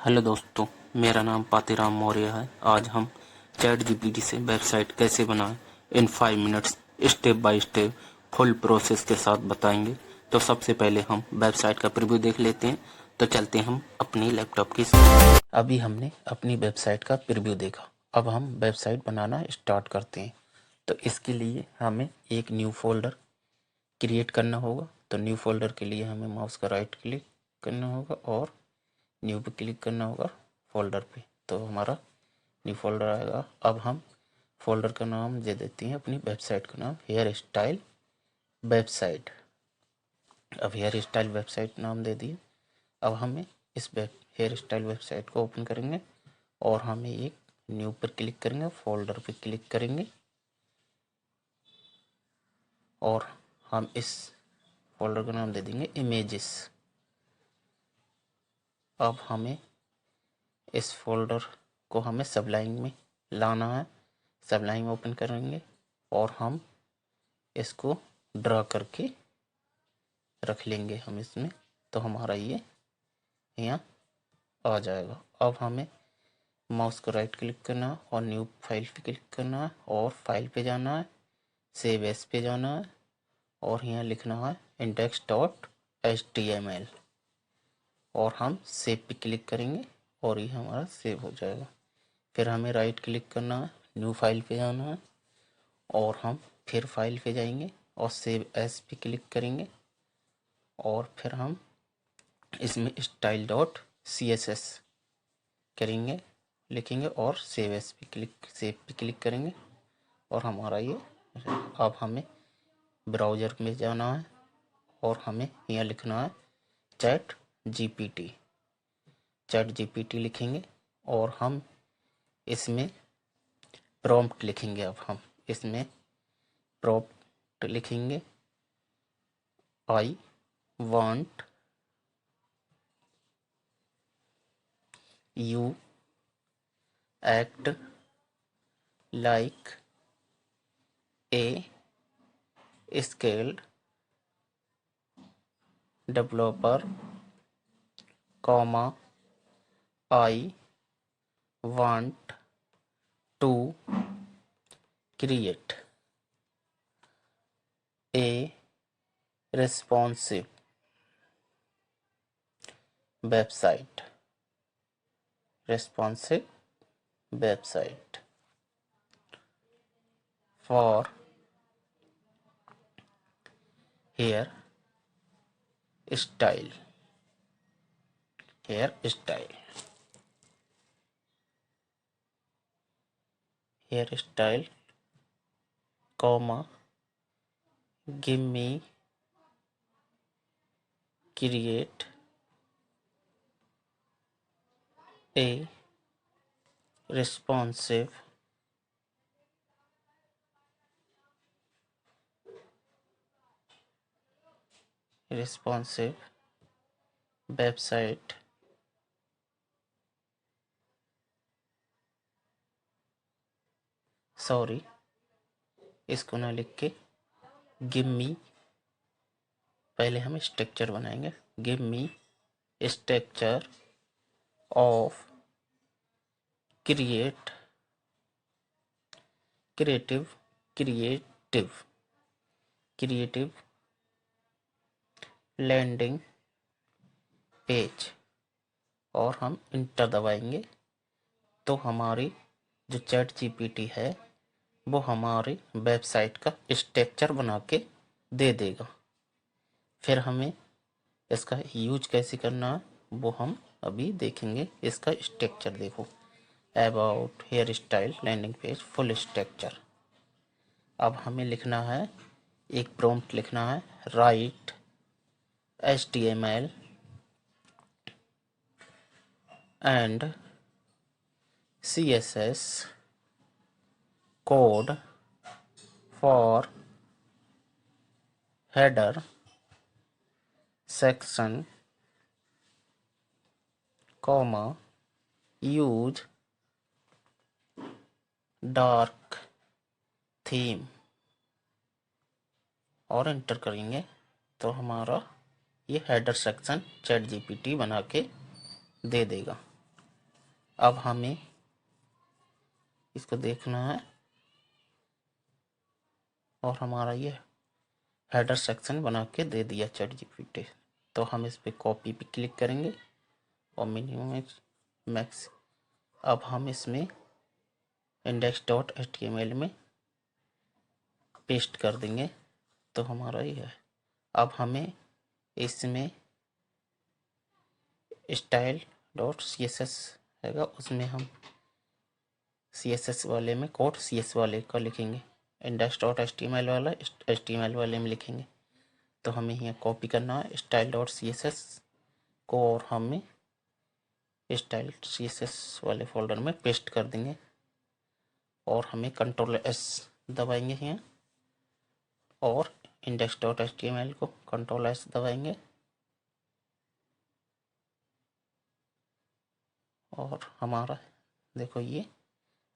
Hello दोस्तों, मेरा नाम पातीराम मौर्य है। आज हम चैट जीपीटी से वेबसाइट कैसे बनाएं इन 5 minutes step by step full process के साथ बताएंगे। तो सबसे पहले हम वेबसाइट का प्रीव्यू देख लेते हैं। तो चलते हम अपनी लैपटॉप की स्क्रीन। अभी हमने अपनी वेबसाइट का प्रीव्यू देखा। अब हम वेबसाइट बनाना स्टार्ट करते हैं। तो इसके लिए हमें एक न्यू फोल्डर क्रिएट करना होगा। तो न्यू फोल्डर के लिए हमें माउस का राइट क्लिक करना होगा और न्यू पे क्लिक करना होगा फोल्डर पे। तो हमारा न्यू फोल्डर आएगा। अब हम फोल्डर का नाम दे देते हैं अपनी वेबसाइट का नाम हेयर स्टाइल वेबसाइट। अब हेयर स्टाइल वेबसाइट नाम दे दिए। अब हमें इस हेयर स्टाइल वेबसाइट को ओपन करेंगे और हमें एक न्यू पर क्लिक करेंगे, फोल्डर पे क्लिक करेंगे और हम इस फोल्डर का नाम दे देंगे इमेजेस। अब हमें इस फोल्डर को हमें सबलाइन में लाना है। सबलाइन ओपन करेंगे और हम इसको ड्रा करके रख लेंगे हम इसमें। तो हमारा ये यहाँ आ जाएगा। अब हमें माउस को राइट क्लिक करना है और न्यू फाइल पे क्लिक करना है और फाइल पे जाना है, सेव एज पे जाना है और यहाँ लिखना है index.html और हम सेव पे क्लिक करेंगे और ये हमारा सेव हो जाएगा। फिर हमें राइट क्लिक करना है, न्यू फाइल पे जाना है और हम फिर फाइल पे जाएंगे और सेव एज पे क्लिक करेंगे और फिर हम इसमें style.css करेंगे, लिखेंगे और सेव एज पे क्लिक करेंगे और हमारा ये। अब हमें ब्राउज़र में जाना है और हमें यहाँ लिखना है चैट जीपीटी लिखेंगे और हम इसमें प्रॉम्प्ट लिखेंगे। अब हम इसमें प्रॉम्प्ट लिखेंगे I want you act like a skilled developer, comma I want to create a responsive website for hair style comma give me create a responsive website sorry, इसको ना लिख के गिव मी, पहले हम स्ट्रक्चर बनाएंगे। Give me structure of creative landing page और हम inter दबाएंगे तो हमारी जो चैट जीपीटी है वो हमारी वेबसाइट का स्ट्रक्चर बना के दे देगा। फिर हमें इसका यूज कैसे करना है वो हम अभी देखेंगे। इसका स्ट्रक्चर देखो, about, hair style, landing page, full structure. अब हमें लिखना है, एक प्रॉम्प्ट लिखना है, write HTML and CSS code for header section, comma use dark theme और एंटर करेंगे तो हमारा ये हेडर सेक्शन चैट जीपीटी बना के दे देगा। अब हमें इसको देखना है और हमारा ये हेडर सेक्शन बना के दे दिया चैट जीपीटी। तो हम इस पे कॉपी पे क्लिक करेंगे और मिनिमम मैक्स। अब हम इसमें index.html में पेस्ट कर देंगे। तो हमारा ये है। अब हमें इसमें style.css हैगा, उसमें हम CSS वाले में कोड CS वाले का लिखेंगे, index.html वाला HTML वाले में लिखेंगे। तो हमें यहाँ कॉपी करना है style.css को और हमें style.css वाले फोल्डर में पेस्ट कर देंगे और हमें Ctrl+S दबाएंगे यहाँ और index.html को Ctrl+S दबाएंगे और हमारा देखो ये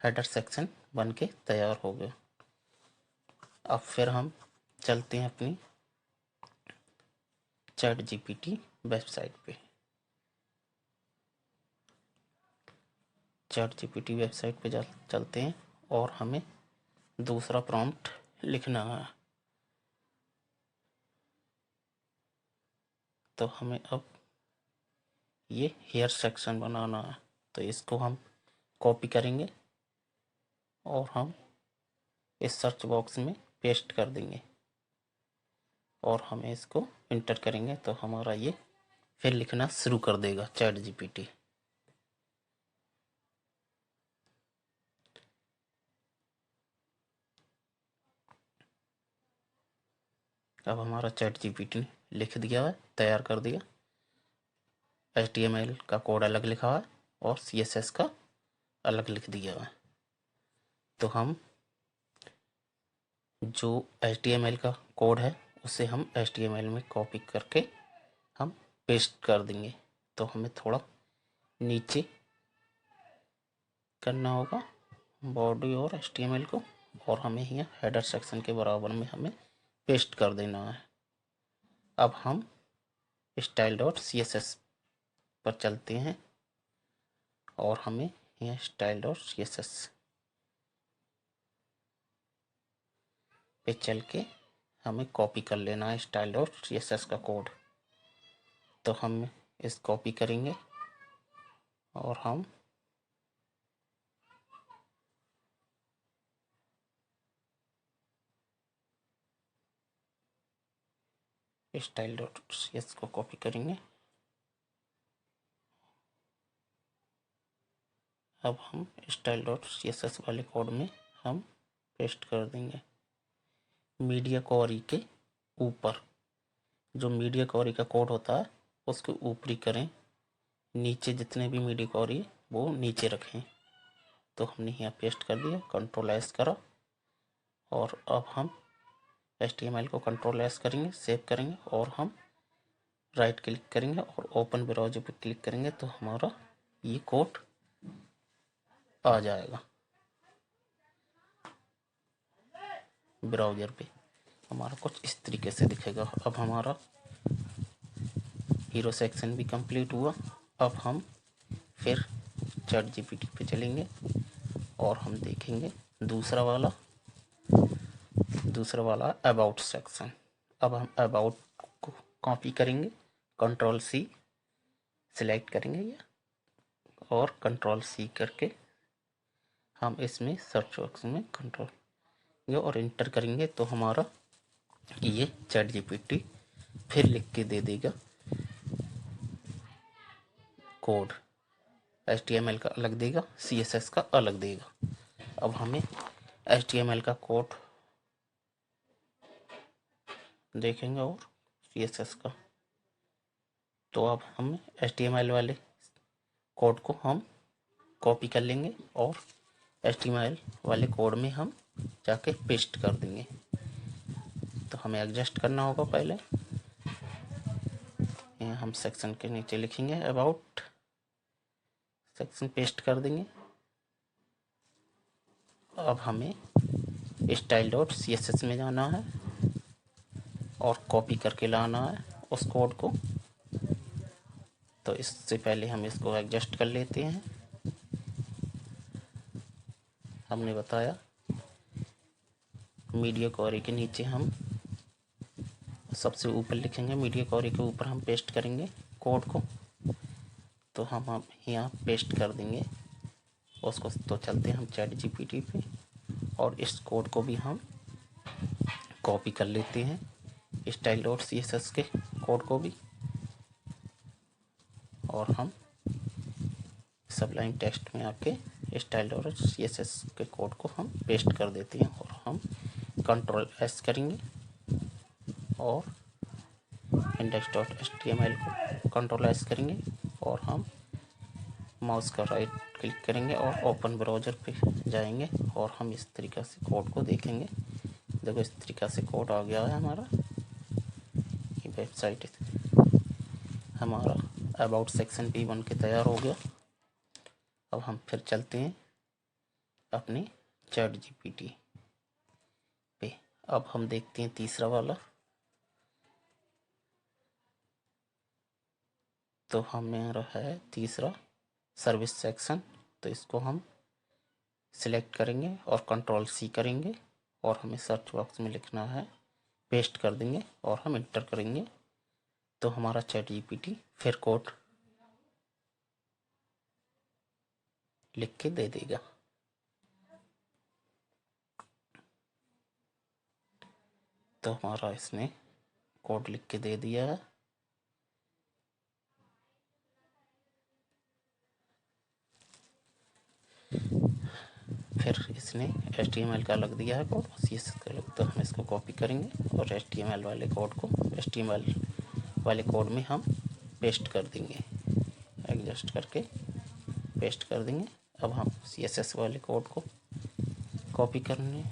हेडर सेक्शन बन के तैयार हो गया। अब फिर हम चलते हैं अपनी चैट जीपीटी वेबसाइट पे। चैट जीपीटी वेबसाइट पे चलते हैं और हमें दूसरा प्रॉम्प्ट लिखना है। तो हमें अब ये हेयर सेक्शन बनाना है। तो इसको हम कॉपी करेंगे और हम इस सर्च बॉक्स में पेस्ट कर देंगे और हमें इसको इंटर करेंगे तो हमारा ये फिर लिखना शुरू कर देगा चैट जीपीटी। अब हमारा चैट जीपीटी लिख दिया है, तैयार कर दिया। HTML का कोड अलग लिखा है और CSS का अलग लिख दिया है। तो हम जो HTML का कोड है उसे हम HTML में कॉपी करके हम पेस्ट कर देंगे। तो हमें थोड़ा नीचे करना होगा बॉडी और HTML को और हमें यहाँ हेडर सेक्शन के बराबर में हमें पेस्ट कर देना है। अब हम style.css पर चलते हैं और हमें यहाँ style.css पे चल के हमें कॉपी कर लेना है style.css का कोड। तो हम इस कॉपी करेंगे और हम style.css को कॉपी करेंगे। अब हम style.css वाले कोड में हम पेस्ट कर देंगे। मीडिया क्वेरी के ऊपर जो मीडिया क्वेरी का कोड होता है उसको ऊपरी करें, नीचे जितने भी मीडिया क्वेरी वो नीचे रखें। तो हमने यहाँ पेस्ट कर दिया, Ctrl+S करा और अब हम HTML को Ctrl+S करेंगे, सेव करेंगे और हम राइट क्लिक करेंगे और ओपन ब्राउज़र पे क्लिक करेंगे तो हमारा ये कोड आ जाएगा। ब्राउज़र पे हमारा कुछ इस तरीके से दिखेगा। अब हमारा हीरो सेक्शन भी कंप्लीट हुआ। अब हम फिर चैट जीपीटी पे चलेंगे और हम देखेंगे दूसरा वाला अबाउट सेक्शन। अब हम अबाउट को कॉपी करेंगे, Ctrl+C सिलेक्ट करेंगे ये और Ctrl+C करके हम इसमें सर्च बॉक्स में कंट्रोल और इंटर करेंगे तो हमारा ये चैट जीपीटी फिर लिख के दे देगा कोड। HTML का अलग देगा, CSS का अलग देगा। अब हमें HTML का कोड देखेंगे और CSS का। तो अब हम HTML वाले कोड को हम कॉपी कर लेंगे और HTML वाले कोड में हम जाके पेस्ट कर देंगे। तो हमें एडजस्ट करना होगा पहले। यहाँ हम सेक्शन के नीचे लिखेंगे अबाउट सेक्शन, पेस्ट कर देंगे। अब हमें style.css में जाना है और कॉपी करके लाना है उस कोड को। तो इससे पहले हम इसको एडजस्ट कर लेते हैं। हमने बताया मीडिया क्वेरी के नीचे हम सबसे ऊपर लिखेंगे, मीडिया क्वेरी के ऊपर हम पेस्ट करेंगे कोड को। तो हम अब यहाँ पेस्ट कर देंगे उसको। तो चलते हैं हम चैट जीपीटी पे और इस कोड को भी हम कॉपी कर लेते हैं, style.css के कोड को भी, और हम सबलाइन टेक्स्ट में आके style.css के कोड को हम पेस्ट कर देते हैं और हम Ctrl+S करेंगे और index.html को Ctrl+S करेंगे और हम माउस का राइट क्लिक करेंगे और ओपन ब्राउज़र पे जाएंगे और हम इस तरीक़ा से कोड को देखेंगे। देखो इस तरीक़ा से कोड आ गया है हमारा। ये वेबसाइट हमारा अबाउट सेक्शन भी बन के तैयार हो गया। अब हम फिर चलते हैं अपने चैट जीपीटी पे। अब हम देखते हैं तीसरा वाला। तो हमारा है तीसरा सर्विस सेक्शन। तो इसको हम सिलेक्ट करेंगे और Ctrl+C करेंगे और हमें सर्च बॉक्स में लिखना है, पेस्ट कर देंगे और हम इंटर करेंगे। तो हमारा चैट जीपीटी फिर कोड लिख के दे देगा। तो हमारा इसने कोड लिख के दे दिया है। फिर इसने HTML का लग दिया है कोड, CSS का लग। तो हम इसको कॉपी करेंगे और HTML वाले कोड को HTML वाले कोड में हम पेस्ट कर देंगे, एडजस्ट करके पेस्ट कर देंगे। अब हम CSS वाले कोड को कॉपी करेंगे।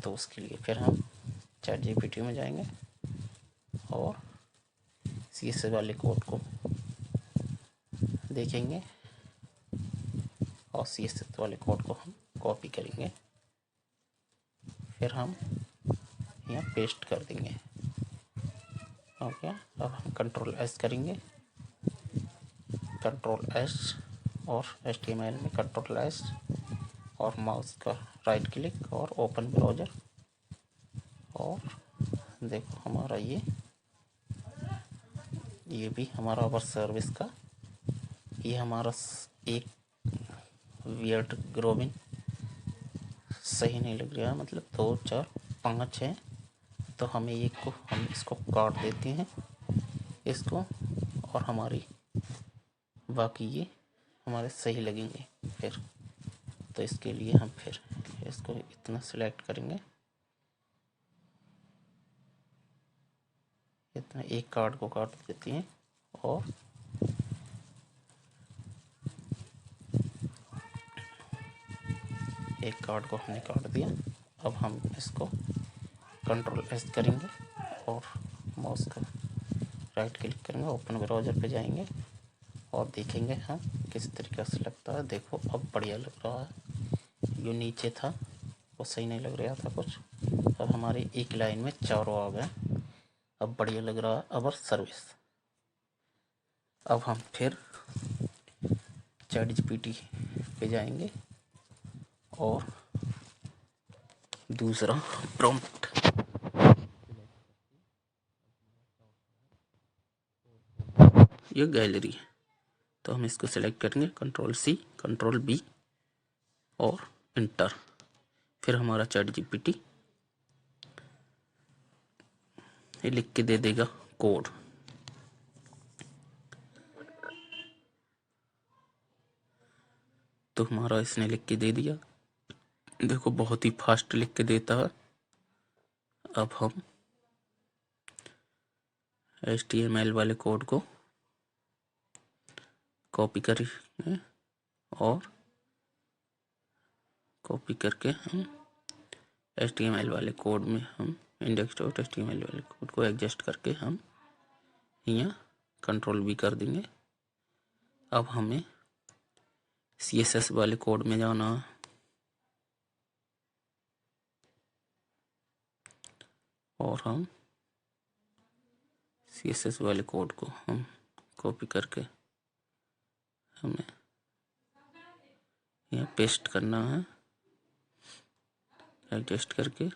तो उसके लिए फिर हम चैट जीपीटी में जाएंगे और CSS वाले कोड को देखेंगे और CSS वाले कोड को हम कॉपी करेंगे। फिर हम यहाँ पेस्ट कर देंगे। ओके, अब हम Ctrl+S करेंगे, Ctrl+S और HTML में Ctrl+S और माउस का राइट क्लिक और ओपन ब्राउज़र। और देखो हमारा ये भी हमारा वर्क सर्विस का ये हमारा एक वियर्ड ग्रोविन सही नहीं लग रहा है, मतलब 2 4 5 है। तो हमें एक को हम इसको काट देते हैं इसको, और हमारी बाकी ये हमारे सही लगेंगे फिर। तो इसके लिए हम फिर इसको इतना सिलेक्ट करेंगे, इतना एक कार्ड को काट देते हैं और एक कार्ड को हमने काट दिया। अब हम इसको Ctrl+S करेंगे और माउस का राइट क्लिक करेंगे, ओपन ब्राउज़र पे जाएंगे और देखेंगे हम किस तरीके से लगता है। देखो अब बढ़िया लग रहा है। जो नीचे था वो सही नहीं लग रहा था कुछ। अब हमारी एक लाइन में चारों आ गए, अब बढ़िया लग रहा है अवर सर्विस। अब हम फिर चैट जीपीटी पे जाएंगे और दूसरा प्रॉम्प्ट ये गैलरी है। तो हम इसको सेलेक्ट करेंगे, Ctrl+C Ctrl+V और इंटर। फिर हमारा चैट जीपीटी ये लिख के दे देगा कोड। तो हमारा इसने लिख के दे दिया। देखो बहुत ही फास्ट लिख के देता है। अब हम HTML वाले कोड को कॉपी करेंगे और कॉपी करके हम HTML वाले कोड में हम index.html वाले कोड को एडजस्ट करके हम यहाँ Ctrl+V कर देंगे। अब हमें CSS वाले कोड में जाना है और हम CSS वाले कोड को हम कॉपी करके हमें यहाँ पेस्ट करना है एडजस्ट करके,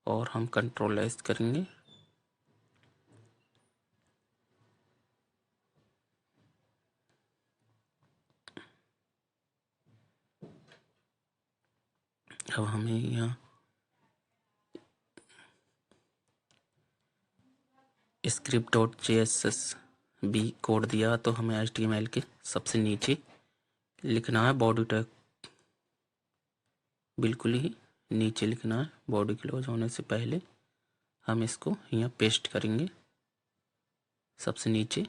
और हम कंट्रोल एस करेंगे। अब हमें यहाँ script.js भी कोड दिया, तो हमें HTML के सबसे नीचे लिखना है बॉडी टैग, बिल्कुल ही नीचे लिखना है। बॉडी क्लोज होने से पहले हम इसको यहाँ पेस्ट करेंगे, सबसे नीचे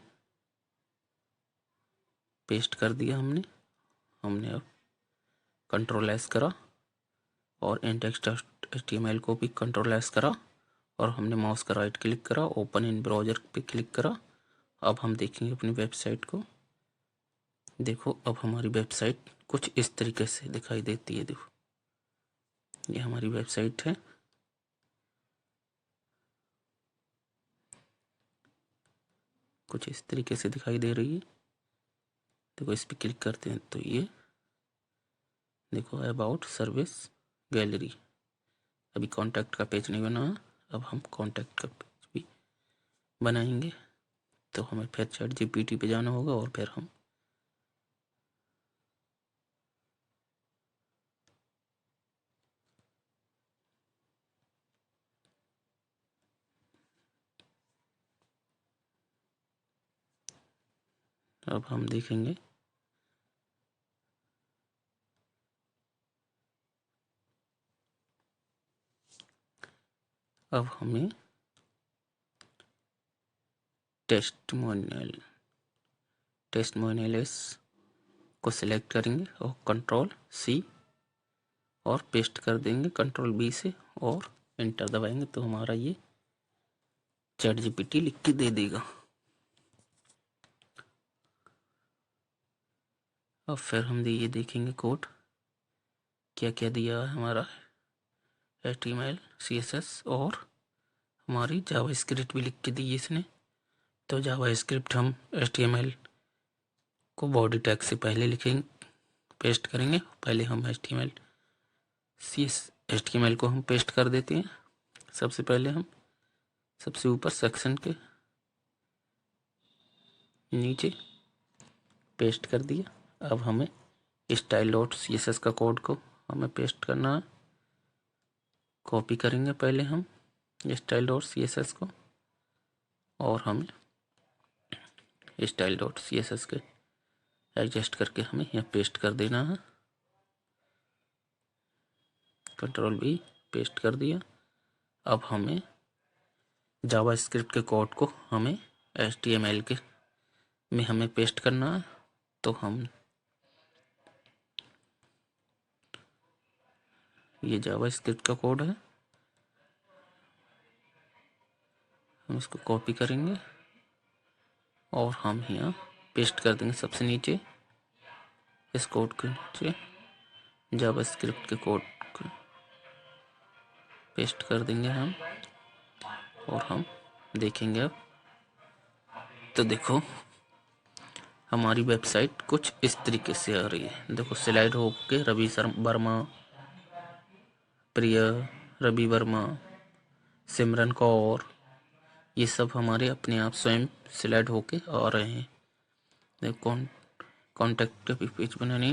पेस्ट कर दिया हमने अब कंट्रोल एस करा और index.html को भी कंट्रोल एस करा, और हमने माउस का राइट क्लिक करा, ओपन इन ब्राउज़र पे क्लिक करा। अब हम देखेंगे अपनी वेबसाइट को। देखो अब हमारी वेबसाइट कुछ इस तरीके से दिखाई देती है। देखो ये हमारी वेबसाइट है। कुछ इस तरीके से दिखाई दे रही है। देखो इस पर क्लिक करते हैं तो ये देखो अबाउट सर्विस गैलरी। अभी कॉन्टैक्ट का पेज नहीं बना, अब हम कॉन्टैक्ट का पेज भी बनाएंगे। तो हमें फिर ChatGPT पे जाना होगा और फिर हम देखेंगे। अब हमें टेस्टिमोनियल्स को सिलेक्ट करेंगे और कंट्रोल C और पेस्ट कर देंगे कंट्रोल B से, और एंटर दबाएंगे तो हमारा ये ChatGPT लिख के दे देगा। अब फिर हम ये देखेंगे कोड क्या क्या दिया है हमारा। HTML CSS और हमारी जावास्क्रिप्ट भी लिख के दी इसने। तो जावास्क्रिप्ट हम HTML को बॉडी टैग से पहले लिखेंगे, पेस्ट करेंगे। पहले हम HTML को हम पेस्ट कर देते हैं। सबसे पहले हम सबसे ऊपर सेक्शन के नीचे पेस्ट कर दिया। अब हमें style.css का कोड को हमें पेस्ट करना है। कॉपी करेंगे पहले हम style.css को, और हमें style.css के एडजस्ट करके हमें यहाँ पेस्ट कर देना है। कंट्रोल V पेस्ट कर दिया। अब हमें जावास्क्रिप्ट के कोड को हमें HTML के में हमें पेस्ट करना है। तो हम ये जावास्क्रिप्ट का कोड है, हम इसको कॉपी करेंगे और हम यहाँ पेस्ट कर देंगे सबसे नीचे। इस कोड के नीचे जावास्क्रिप्ट के कोड को पेस्ट कर देंगे हम, और हम देखेंगे। अब तो देखो हमारी वेबसाइट कुछ इस तरीके से आ रही है। देखो स्लाइड होके रवि वर्मा, प्रिया, रवि वर्मा, सिमरन कौर, ये सब हमारे अपने आप स्वयं स्लाइड होके आ रहे हैं। देखो कॉन्टैक्ट पे पेज बनाने।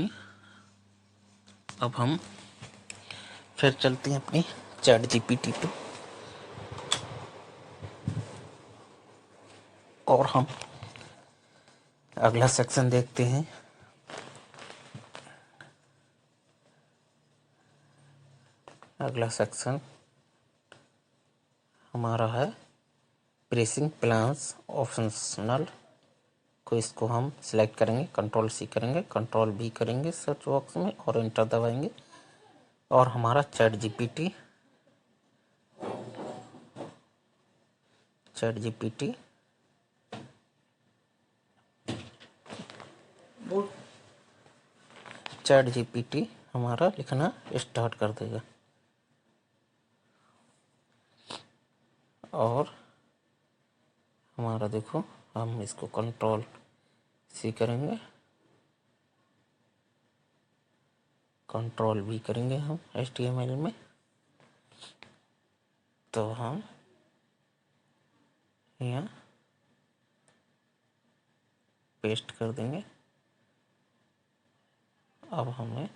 अब हम फिर चलते हैं अपनी ChatGPT पे, और हम अगला सेक्शन देखते हैं। अगला सेक्शन हमारा है प्रेसिंग प्लान्स ऑप्शनल को, इसको हम सिलेक्ट करेंगे, कंट्रोल C करेंगे, कंट्रोल V करेंगे सर्च बॉक्स में और एंटर दबाएंगे, और हमारा ChatGPT हमारा लिखना स्टार्ट कर देगा। और हमारा देखो हम इसको कंट्रोल C करेंगे, कंट्रोल भी करेंगे हम HTML में, तो हम यहाँ पेस्ट कर देंगे। अब हमें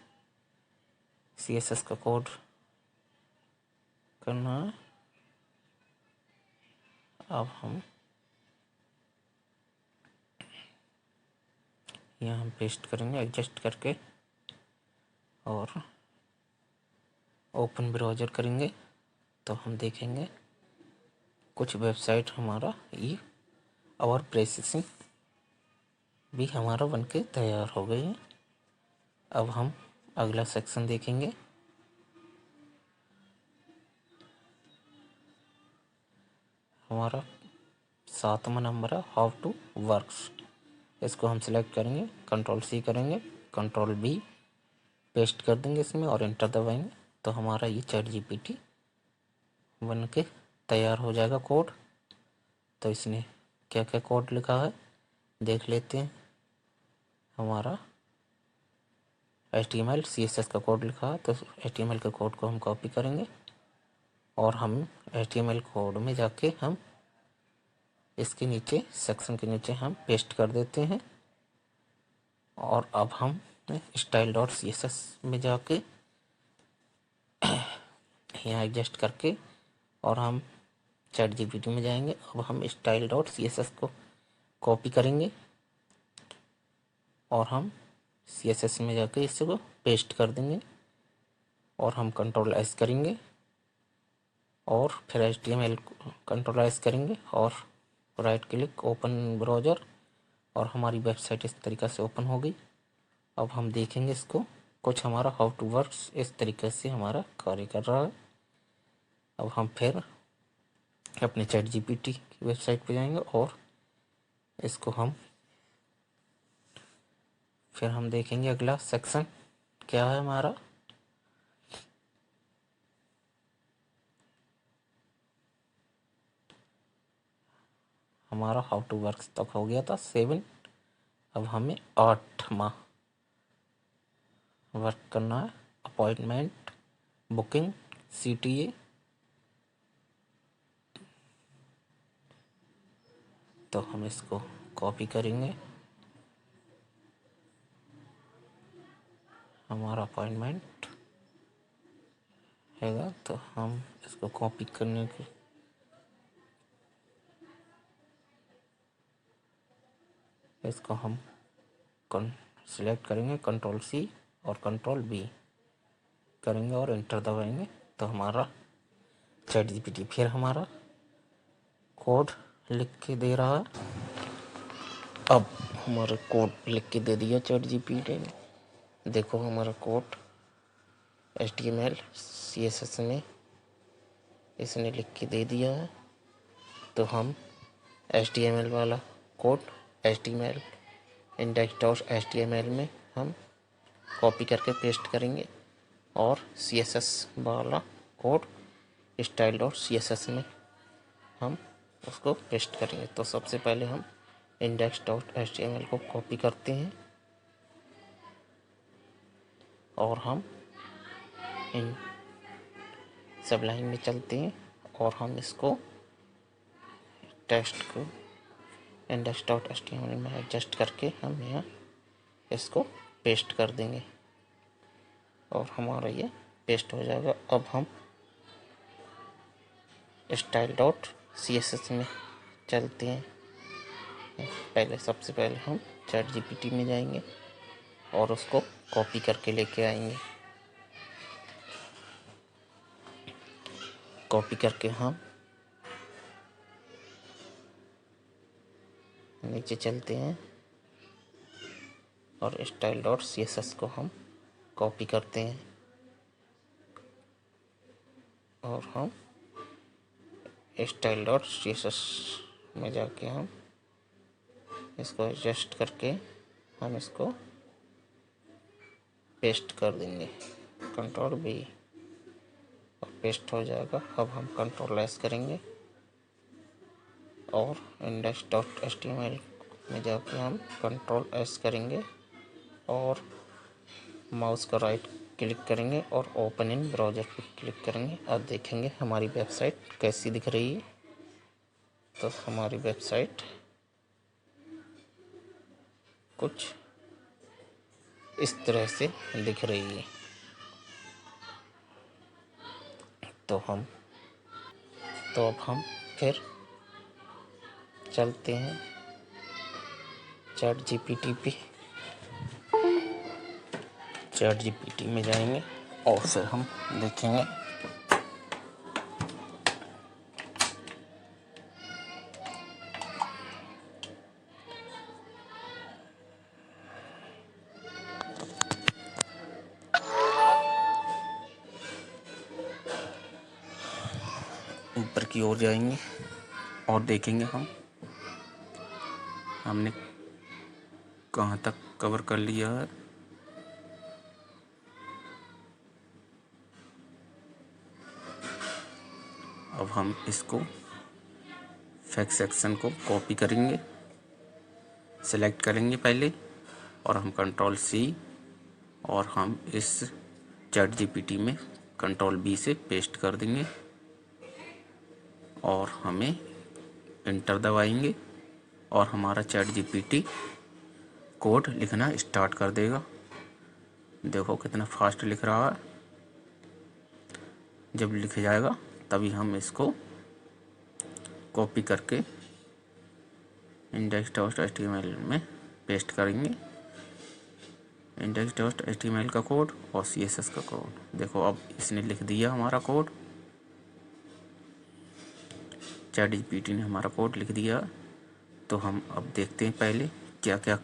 CSS का कोड करना है। अब हम यहाँ हम पेस्ट करेंगे एडजस्ट करके और ओपन ब्राउज़र करेंगे, तो हम देखेंगे कुछ वेबसाइट हमारा ये और प्रोसेसिंग भी हमारा बनके तैयार हो गई है। अब हम अगला सेक्शन देखेंगे। हमारा 7वां नंबर है हाउ टू वर्क्स। इसको हम सिलेक्ट करेंगे, कंट्रोल-C करेंगे, कंट्रोल-V पेस्ट कर देंगे इसमें और एंटर दबाएंगे, तो हमारा ये ChatGPT बन के तैयार हो जाएगा कोड। तो इसने क्या क्या कोड लिखा है देख लेते हैं। हमारा HTML CSS का कोड लिखा है, तो HTML के कोड को हम कॉपी करेंगे और हम HTML कोड में जाके हम इसके नीचे सेक्शन के नीचे हम पेस्ट कर देते हैं। और अब हम style.css में जाके यहाँ एडजस्ट करके और हम ChatGPT में जाएंगे। अब हम style.css को कॉपी करेंगे और हम CSS में जाके इसको पेस्ट कर देंगे और हम कंट्रोल-S करेंगे और फिर HTML कंट्रोल-S करेंगे और राइट क्लिक ओपन ब्राउज़र, और हमारी वेबसाइट इस तरीक़े से ओपन हो गई। अब हम देखेंगे इसको, कुछ हमारा हाउ टू वर्क्स इस तरीके से हमारा कार्य कर रहा है। अब हम फिर अपने ChatGPT की वेबसाइट पे जाएंगे और इसको हम फिर हम देखेंगे अगला सेक्शन क्या है हमारा। हमारा हाउ टू वर्क्स तक हो गया था 7। अब हमें 8वां वर्क करना है, अपॉइंटमेंट बुकिंग CTA। तो हम इसको कॉपी करेंगे, हमारा अपॉइंटमेंट हैगा, तो हम इसको कॉपी करने के इसको हम सिलेक्ट करेंगे, कंट्रोल-C और कंट्रोल-V करेंगे और एंटर दबाएंगे, तो हमारा ChatGPT फिर हमारा कोड लिख के दे रहा है। अब हमारा कोड लिख के दे दिया ChatGPT ने। देखो हमारा कोड HTML CSS में इसने लिख के दे दिया है। तो हम HTML वाला कोड HTML index.html में हम कॉपी करके पेस्ट करेंगे और CSS वाला कोड style.css में हम उसको पेस्ट करेंगे। तो सबसे पहले हम index.html को कॉपी करते हैं और हम इन सबलाइन में चलते हैं और हम इसको टेक्स्ट को index.html में एडजस्ट करके हम यहाँ इसको पेस्ट कर देंगे और हमारा ये पेस्ट हो जाएगा। अब हम style.css में चलते हैं। सबसे पहले हम ChatGPT में जाएंगे और उसको कॉपी करके लेके आएंगे। कॉपी करके हम नीचे चलते हैं और style.css को हम कॉपी करते हैं और हम style.css में जाके हम इसको एडजस्ट करके हम इसको पेस्ट कर देंगे, कंट्रोल-V और पेस्ट हो जाएगा। अब हम कंट्रोल-S करेंगे और index.html में जाके हम कंट्रोल-S करेंगे और माउस का राइट क्लिक करेंगे और ओपन इन ब्राउज़र पर क्लिक करेंगे। अब देखेंगे हमारी वेबसाइट कैसी दिख रही है। तो हमारी वेबसाइट कुछ इस तरह से दिख रही है। तो अब हम फिर चलते हैं चैट जीपीटी पे। चैट जीपीटी में जाएंगे और फिर हम देखेंगे ऊपर की ओर जाएंगे और देखेंगे हमने कहाँ तक कवर कर लिया है। अब हम इसको फैक्ट सेक्शन को कॉपी करेंगे, सेलेक्ट करेंगे पहले और हम कंट्रोल C और हम इस चैट जीपीटी में कंट्रोल B से पेस्ट कर देंगे और हमें इंटर दबाएंगे और हमारा चैट जीपीटी कोड लिखना स्टार्ट कर देगा। देखो कितना फास्ट लिख रहा है। जब लिख जाएगा तभी हम इसको कॉपी करके index.html में पेस्ट करेंगे। index.html का कोड और CSS का कोड। देखो अब इसने लिख दिया हमारा कोड, चैट जीपीटी ने हमारा कोड लिख दिया। तो हम अब देखते हैं पहले क्या क्या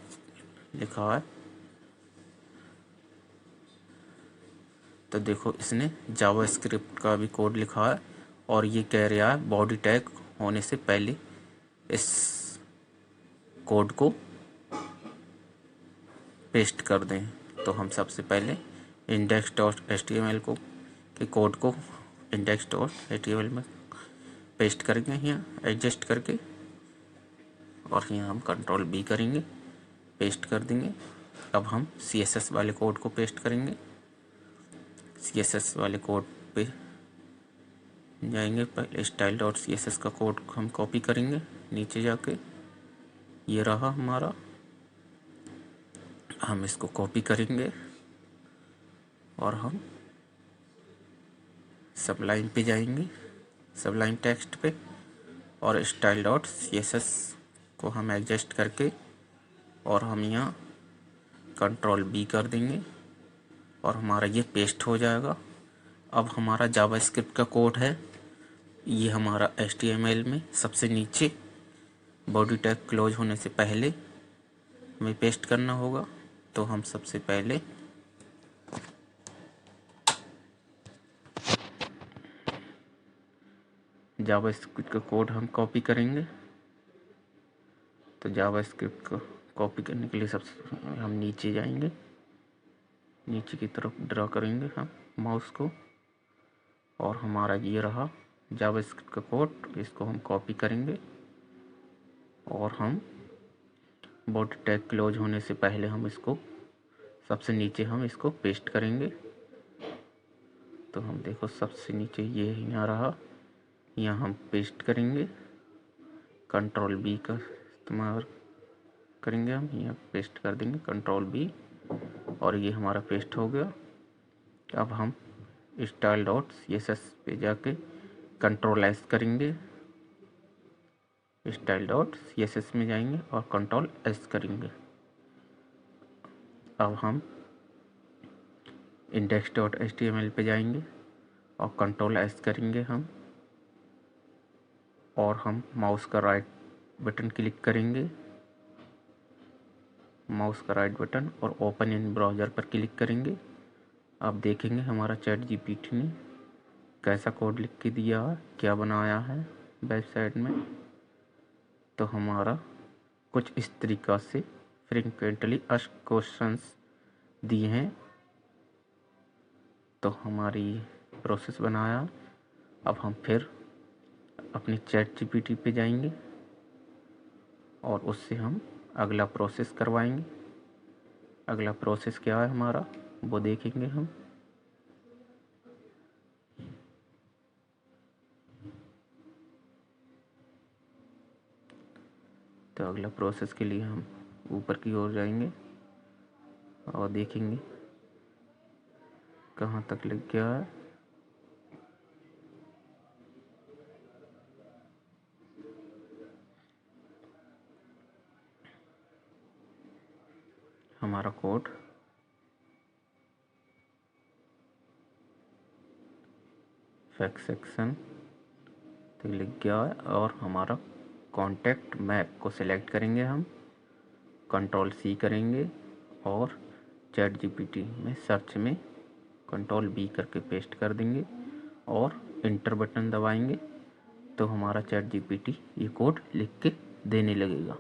लिखा है। तो देखो इसने जावास्क्रिप्ट का भी कोड लिखा है और ये कह रहा है बॉडी टैग होने से पहले इस कोड को पेस्ट कर दें। तो हम सबसे पहले index.html के कोड को index.html में पेस्ट करेंगे यहाँ एडजस्ट करके और यहाँ हम कंट्रोल B करेंगे, पेस्ट कर देंगे। अब हम CSS वाले कोड को पेस्ट करेंगे। CSS वाले कोड पे जाएंगे, पहले style.css का कोड हम कॉपी करेंगे नीचे जाके। ये रहा हमारा, हम इसको कॉपी करेंगे और हम सबलाइन पे जाएंगे, सबलाइन टेक्स्ट पे और style.css को हम एडजस्ट करके और हम यहाँ कंट्रोल B कर देंगे और हमारा ये पेस्ट हो जाएगा। अब हमारा जावास्क्रिप्ट का कोड है, ये हमारा HTML में सबसे नीचे बॉडी टैग क्लोज होने से पहले हमें पेस्ट करना होगा। तो हम सबसे पहले जावास्क्रिप्ट का कोड हम कॉपी करेंगे। तो जावास्क्रिप्ट को कॉपी करने के लिए सबसे हम नीचे जाएंगे, नीचे की तरफ ड्रा करेंगे हम माउस को और हमारा ये रहा जावास्क्रिप्ट का कोड। इसको हम कॉपी करेंगे और हम बॉडी टैग क्लोज होने से पहले हम इसको सबसे नीचे हम इसको पेस्ट करेंगे। तो हम देखो सबसे नीचे ये यहाँ रहा, यहाँ हम पेस्ट करेंगे, कंट्रोल B का इस्तेमाल करेंगे। हम यहाँ पेस्ट कर देंगे कंट्रोल B और ये हमारा पेस्ट हो गया। अब हम style.css पे जाके कंट्रोल S करेंगे, style.css में जाएंगे और कंट्रोल S करेंगे। अब हम index.html पे जाएंगे और कंट्रोल S करेंगे हम और हम माउस का राइट बटन क्लिक करेंगे, माउस का राइट बटन और ओपन इन ब्राउज़र पर क्लिक करेंगे। अब देखेंगे हमारा चैट जीपीटी ने कैसा कोड लिख के दिया है, क्या बनाया है वेबसाइट में। तो हमारा कुछ इस तरीक़ा से फ्रीक्वेंटली आस्क्ड क्वेश्चंस दिए हैं। तो हमारी प्रोसेस बनाया। अब हम फिर अपनी चैट जीपीटी पे जाएंगे और उससे हम अगला प्रोसेस करवाएंगे। अगला प्रोसेस क्या है हमारा वो देखेंगे हम। तो अगला प्रोसेस के लिए हम ऊपर की ओर जाएंगे और देखेंगे कहाँ तक लिख गया है। हमारा कोड फैक्ट सेक्शन तक लिख गया है और हमारा कॉन्टैक्ट मैप को सिलेक्ट करेंगे हम, कंट्रोल C करेंगे और चैट जीपीटी में सर्च में कंट्रोल B करके पेस्ट कर देंगे और इंटर बटन दबाएंगे तो हमारा चैट जीपीटी ये कोड लिख के देने लगेगा।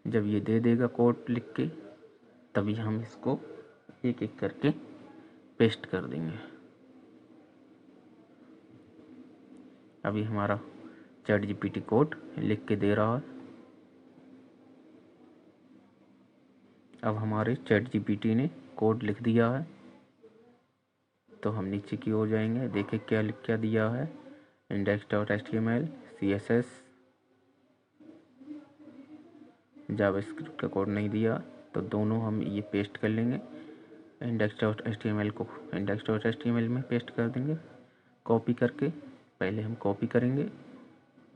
जब ये दे देगा कोड लिख के तभी हम इसको एक एक करके पेस्ट कर देंगे। अभी हमारा चैट जीपीटी कोड लिख के दे रहा है। अब हमारे चैट जीपीटी ने कोड लिख दिया है तो हम नीचे की ओर जाएंगे, देखें क्या दिया है। index.html, CSS, जावास्क्रिप्ट का कोड नहीं दिया तो दोनों हम ये पेस्ट कर लेंगे। index.html को index.html में पेस्ट कर देंगे कॉपी करके। पहले हम कॉपी करेंगे,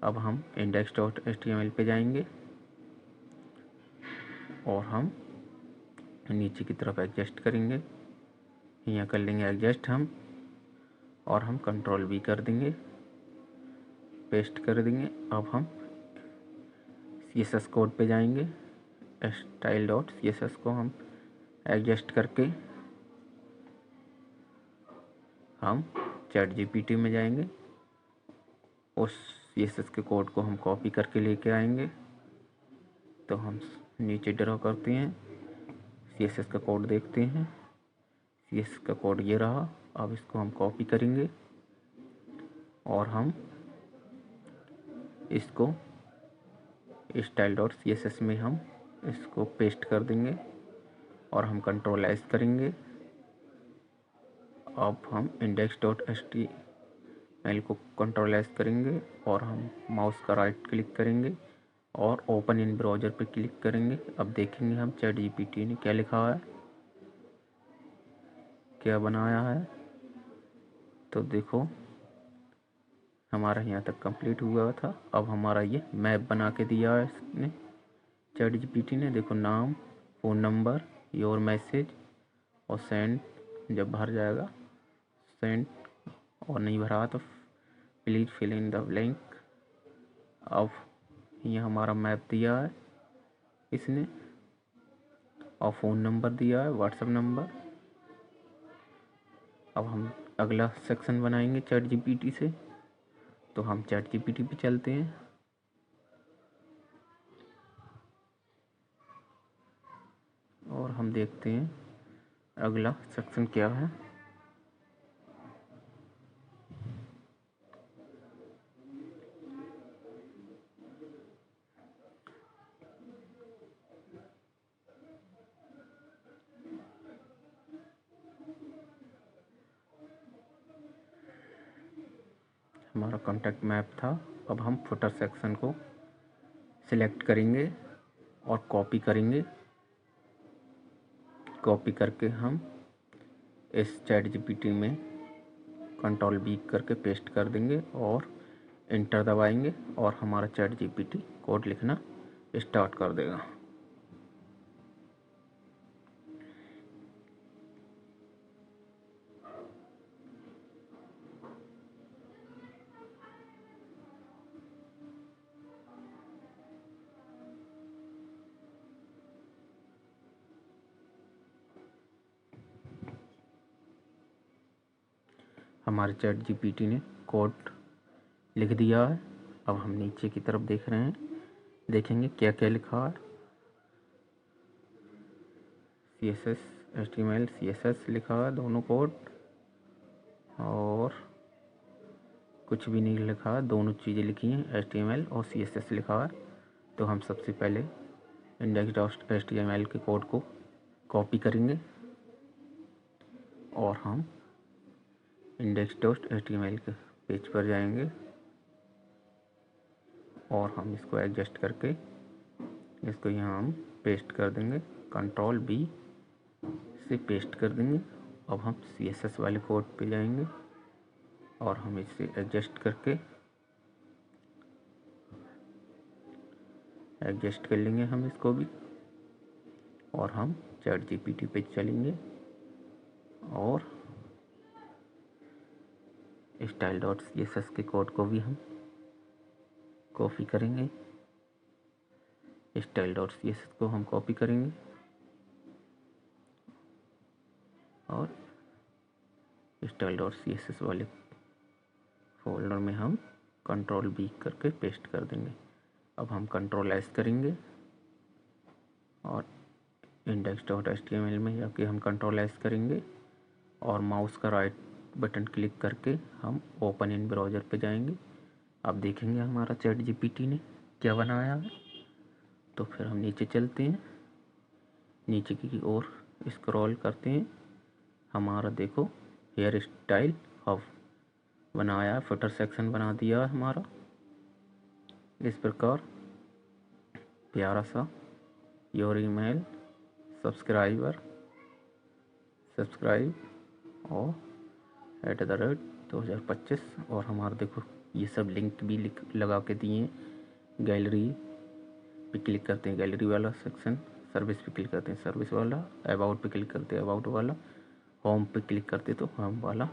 अब हम index.html पे जाएंगे और हम नीचे की तरफ एडजस्ट करेंगे, यहाँ कर लेंगे एडजस्ट हम, और हम कंट्रोल V कर देंगे, पेस्ट कर देंगे। अब हम CSS कोड पे जाएंगे, style.css को हम एडजस्ट करके हम चैट जीपीटी में जाएंगे, उस CSS के कोड को हम कॉपी करके लेके आएंगे। तो हम नीचे ड्रॉ करते हैं, CSS का कोड देखते हैं, CSS का कोड ये रहा। अब इसको हम कॉपी करेंगे और हम इसको style.css में हम इसको पेस्ट कर देंगे और हम कंट्रोल S करेंगे। अब हम index.html को कंट्रोल S करेंगे और हम माउस का राइट क्लिक करेंगे और ओपन इन ब्राउज़र पे क्लिक करेंगे। अब देखेंगे हम चैट जीपीटी ने क्या लिखा है, क्या बनाया है। तो देखो हमारा यहाँ तक कंप्लीट हुआ था। अब हमारा ये मैप बना के दिया है इसने, चैट जीपीटी ने। देखो नाम, फ़ोन नंबर, योर मैसेज और सेंड। जब भर जाएगा सेंड, और नहीं भरा तो please fill in the blank. अब ये हमारा मैप दिया है इसने और फ़ोन नंबर दिया है, व्हाट्सएप नंबर। अब हम अगला सेक्शन बनाएंगे चैट जीपीटी से, तो हम चैट जीपीटी पे चलते हैं। और हम देखते हैं अगला सेक्शन क्या है। हमारा कॉन्टैक्ट मैप था। अब हम फुटर सेक्शन को सिलेक्ट करेंगे और कॉपी करेंगे। कॉपी करके हम इस चैट जीपीटी में कंट्रोल V करके पेस्ट कर देंगे और इंटर दबाएंगे और हमारा चैट जीपीटी कोड लिखना स्टार्ट कर देगा। हमारे चैट जीपीटी ने कोड लिख दिया है। अब हम नीचे की तरफ देख रहे हैं, देखेंगे क्या क्या लिखा है। CSS HTML CSS लिखा है दोनों कोड, और कुछ भी नहीं लिखा है, दोनों चीज़ें लिखी हैं, HTML और CSS लिखा है। तो हम सबसे पहले index.html के कोड को कॉपी करेंगे और हम index.html के पेज पर जाएंगे और हम इसको एडजस्ट करके इसको यहाँ हम पेस्ट कर देंगे, कंट्रोल B से पेस्ट कर देंगे। अब हम CSS वाले कोड पे जाएंगे और हम इसे एडजस्ट कर लेंगे हम इसको भी, और हम ChatGPT पे चलेंगे और style.css के कोड को भी हम कॉपी करेंगे। style.css को हम कॉपी करेंगे और style.css वाले फोल्डर में हम कंट्रोल B करके पेस्ट कर देंगे। अब हम कंट्रोल S करेंगे और index.html में जाके हम कंट्रोल S करेंगे और माउस का राइट बटन क्लिक करके हम ओपन इन ब्राउज़र पे जाएंगे। अब देखेंगे हमारा ChatGPT ने क्या बनाया है। तो फिर हम नीचे चलते हैं, नीचे की ओर स्क्रॉल करते हैं। हमारा देखो हेयर स्टाइल हब बनाया है, फुटर सेक्शन बना दिया है हमारा इस प्रकार प्यारा सा। योर ईमेल सब्सक्राइब और @2025 और हमारा देखो ये सब लिंक भी लगा के दिए हैं। गैलरी पे क्लिक करते हैं, गैलरी वाला सेक्शन, सर्विस पे क्लिक करते हैं, सर्विस वाला, अबाउट पे क्लिक करते हैं, अबाउट वाला, होम पे क्लिक करते तो होम वाला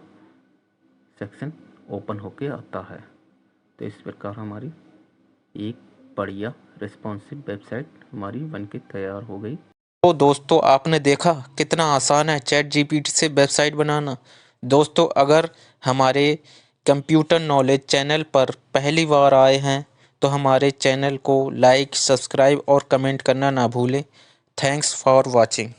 सेक्शन ओपन होके आता है। तो इस प्रकार हमारी एक बढ़िया रिस्पॉन्सिव वेबसाइट हमारी बनके तैयार हो गई। तो दोस्तों आपने देखा कितना आसान है ChatGPT से वेबसाइट बनाना। दोस्तों अगर हमारे कंप्यूटर नॉलेज चैनल पर पहली बार आए हैं तो हमारे चैनल को लाइक, सब्सक्राइब और कमेंट करना ना भूलें। Thanks for watching.